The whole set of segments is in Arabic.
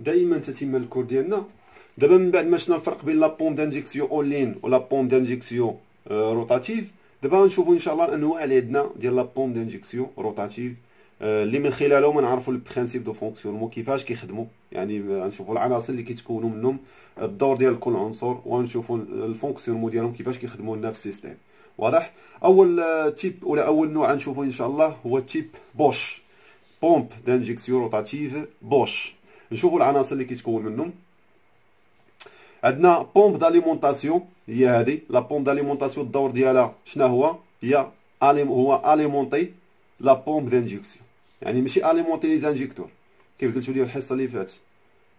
دائما تتم الكور ديالنا. دابا من بعد ما شفنا الفرق بين لا بومب دانجيكسيون اونلين ولا بومب دانجيكسيون روتاتيف، دابا غنشوفوا ان شاء الله الانواع اللي عندنا ديال لا بومب دانجيكسيون روتاتيف، اللي من خلالهم نعرفوا البرينسيپ دو فونكسيونمون كيفاش كيخدموا. يعني غنشوفوا العناصر اللي كيتكونوا منهم، الدور ديال كل عنصر، وغنشوفوا الفونكسيونمون ديالهم كيفاش كيخدموا لنا في السيستيم. واضح؟ اول تيب ولا اول نوع غنشوفوا ان شاء الله هو تيب بوش، بومب دانجيكسيون روتاتيف بوش. نشوفوا العناصر اللي كيتكون منهم. عندنا بومب داليمونطاسيون، هي هذه لا بومب داليمونطاسيون. الدور ديالها شنو هو؟ هي هو اليمونطي لا بومب دانجيكسيون، يعني ماشي اليمونطي لي زانجيكتور كيف قلت لي الحصه اللي فاتت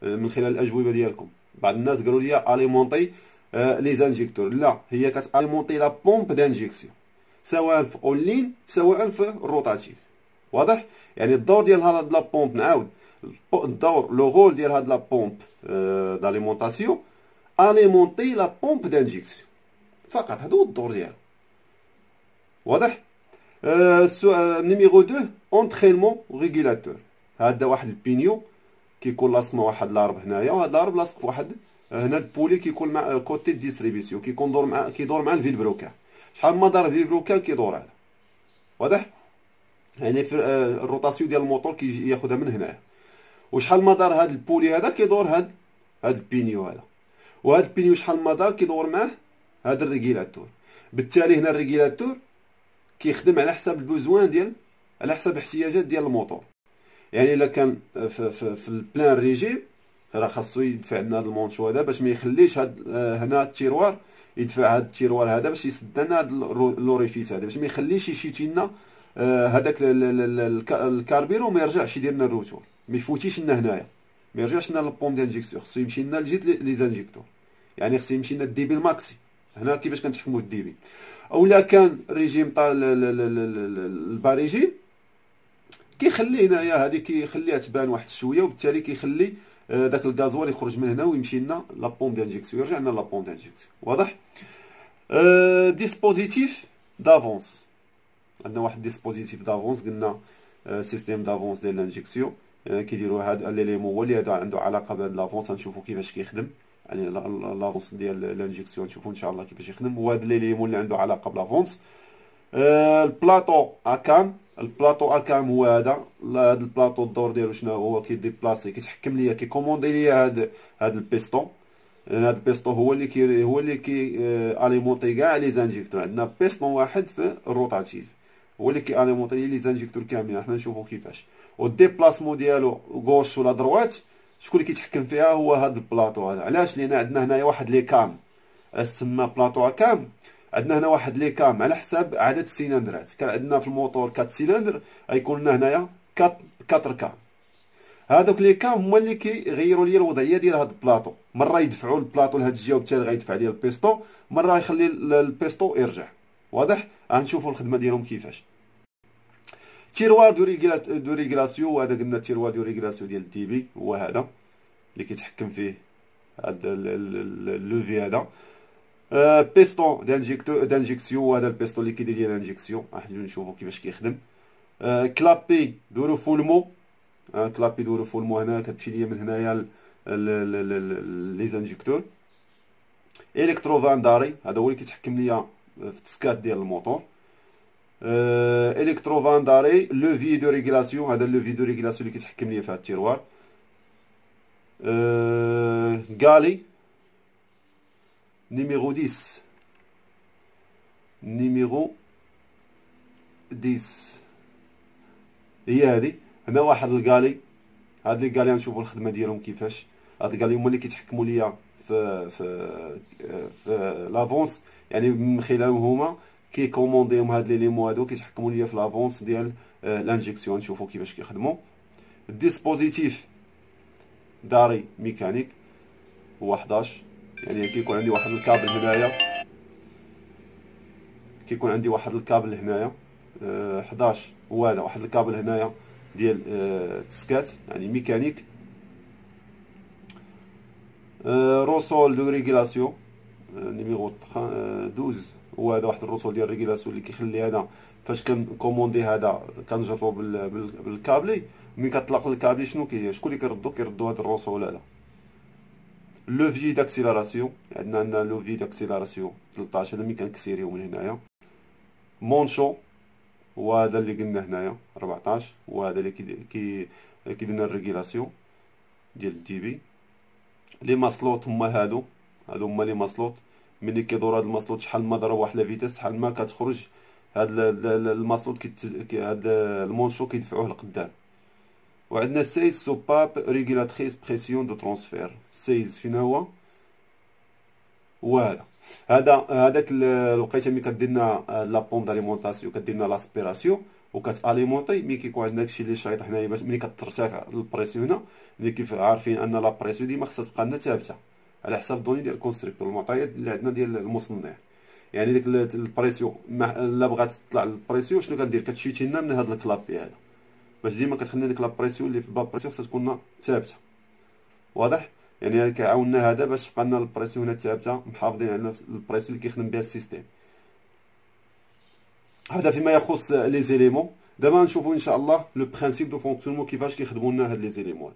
من خلال الاجوبه ديالكم. بعض الناس قالوا لي اليمونطي لي زانجيكتور، لا، هي كتاليمونطي لا بومب دانجيكسيون سواء في اونلين سواء في الروتاتيف. واضح؟ يعني الدور ديال هاد لا بومب، نعاود الدور لو رول ديال هاد لا بومب داليمونطاسيون اليمونطي لا بومب دانجيكسيون فقط، هذا هو الدور ديالو. واضح؟ نيميرو 2 اونترينمون ريغولاتور. هذا واحد البينيو كيكون لاصق مع واحد الارب هنايا، وهذا الارب لاصق في واحد هنا البولي كيكون مع كوتي ديستريبيسيون، كيدور مع الفيلبروكان. شحال ما دار الفيلبروكان كيدور هذا. واضح؟ يعني في الروتاسيون ديال الموتور كياخذها من هنايا، وشحال ما دار هذا البولي هذا كيدور هذا البينيو هذا، وهذا البينيو شحال ما دار كيدور معاه هذا الريغيلاتور. بالتالي هنا الريغيلاتور كيخدم على حساب البوزوان ديال، على حساب الاحتياجات ديال الموتور. يعني الا كان في البلان ريجيم راه خاصو يدفع لنا هذا المونشو هذا باش ما يخليش هاد هنا التيروار يدفع هاد التيروار هذا باش يسد لنا هاد لوريفيس هذا، باش ما يخليش يشيتي لنا هذاك الكاربيرو ما يرجعش يدير لنا الروتور، ما يفوتيش لنا هنايا، ما يرجعش لنا للبوم دانجيكسيون، خصو يمشي لنا لجهه لي زانجيكتور. يعني خصو يمشي لنا الديبي الماكسي. هنا كيفاش كنتحكموا الديبي. اولا كان ريجيم تاع الباريجيم كيخلي هنايا هذه كيخليها تبان واحد شويه، وبالتالي كيخلي داك الغازوال يخرج من هنا ويمشي لنا لا بومب دانجيكسيون، يرجع لنا لا بومب دانجيكسيون. واضح؟ ديسبوزيتيف دافونس. عندنا واحد ديسبوزيتيف دافونس، قلنا سيستيم دافونس ديال لانجيكسيون. كيديروا هذا ليليمون هو اللي هذا عنده علاقه بهذا لافونس. غنشوفوا كيفاش كيخدم، يعني لافونس ديال لانجيكسيون نشوفوا ان شاء الله كيفاش يخدم. وهذا ليليمون اللي عنده علاقه بلافونس. البلاطو اكام. البلاطو اكام هو هذا البلاطو. الدور ديالو شنو هو؟ كيديبلاسي، كيتحكم ليا، كيكوموندي ليا هذا البيستون. هذا البيستون هو اللي كي اليمونطي كاع لي زانجيكتور. عندنا بيستون واحد في الروتاتيف هو اللي كي اليمونطي لي زانجيكتور كاملين. حنا نشوفوا كيفاش. والديبلاسمون ديالو غوش ولا دروات شكون اللي كيتحكم فيها؟ هو هذا البلاطو هذا. علاش؟ لان عندنا هنايا واحد لي كام، سما بلاطو كام. عندنا هنا واحد لي كام على حساب عدد السيلندرات. كان عندنا في الموتور 4 سيلندر، غيكون لنا هنايا 4 كام. هذوك لي كام هما اللي كيغيروا لي الوضعيه ديال هذا البلاطو. مره يدفعوا البلاطو لهاد الجهه وبالتالي غيدفع لي البيستو، مره يخلي البيستو يرجع. واضح؟ غنشوفوا الخدمه ديالهم كيفاش. تيروار دو ريغلاسيون. وهذا قلنا تيروار دو ريغلاسيون ديال الدي بي هو هذا اللي كيتحكم فيه هذا اللوفي هذا. بيستون دانجيكسيون. هذا البيستون اللي كيدير لي لانجيكسيون. راح نشوفوا كيفاش كيخدم. كلابي دو ريفولمون. كلابي دو ريفولمون هنا كتمشي ليا من هنايا لي زانجيكتور. الكتروفان داري. هذا هو اللي كيتحكم ليا في التسكات ديال الموتور. الكتروفان داري. لوفي دو ريغلاسيون. هذا لوفي دو ريغلاسيون اللي كيتحكم ليا في هذا التيروار. غالي نيميرو 10. نيميرو 10 هي هذه. هنا واحد الكالي. هاد لي كالي غنشوفوا الخدمه ديالهم كيفاش. هاد الكالي هما اللي كيتحكموا ليا في لافونس، يعني من خلالهم هما كيكومونديهم هاد لي ليمو هادو كيتحكموا ليا في لافونس ديال لانجيكسيون. نشوفوا كيفاش كيخدموا. الديسبوزيتيف داري ميكانيك هو 11. يعني كيكون عندي واحد الكابل هنايا، كيكون عندي واحد الكابل هنايا 11 هو هذا، واحد الكابل هنايا ديال التسكات يعني ميكانيك. روسول دو ريغلاسيون نيميرو 12 هو هذا واحد الروسول ديال ريغلاسيون اللي كيخلي هذا فاش كنكوموندي هذا كنجرو بالكابلي، ملي كطلق الكابلي شنو كيدير؟ شكون اللي كيردو هاد الروسو ولا لا؟ لوفيي داكسيلاراسيون، عندنا لوفيي داكسيلاراسيون 13 هذا ملي كنكسيريو من هنايا. مونشو هو هذا اللي قلنا هنايا 14، هو هذا اللي كيدير لنا الريغيلاسيون ديال الدي بي. لي ماسلوط هما هادو هما لي ماسلوط. ملي كيدور هاد الماسلوط شحال ما ضرب واحد لا فيتاس شحال ما كتخرج هاد الماسلوط هاد المونشو كيدفعوه لقدام. وعندنا سيز سوباب ريغيلاتريس بريسيون دو ترونسفير. سيز فين هو؟ هذا هذاك الوقيته ملي كدير لنا لا بومب داليمونطاسيون كدير لنا لاسبيراسيون وكتاليمونطي. ملي كيكون عندنا داكشي اللي شايط حنايا باش ملي كترتفع البريسيون هنا، اللي كيف عارفين ان لا بريسيون ديما خصها تبقى لنا ثابته على حساب الدوني ديال الكونستركتور، المعطيات اللي عندنا ديال المصنع. يعني ديك البريسيون الا بغات تطلع البريسيون شنو كندير؟ كتشيتي لنا من هذا الكلابي هذا باش ديما كتخلي ديك لا بريسيون اللي في باب بريسيون خصها تكون ثابته. واضح؟ يعني كيعاوننا هذا باش تبقى لنا البريسيون ثابته، محافظين على البريسيون اللي كيخدم بها السيستيم. هذا فيما يخص لي زيليمون. دابا نشوفوا ان شاء الله لو برينسيپ دو فونكسيونمون كيفاش كيخدموا لنا هاد لي زيليمون.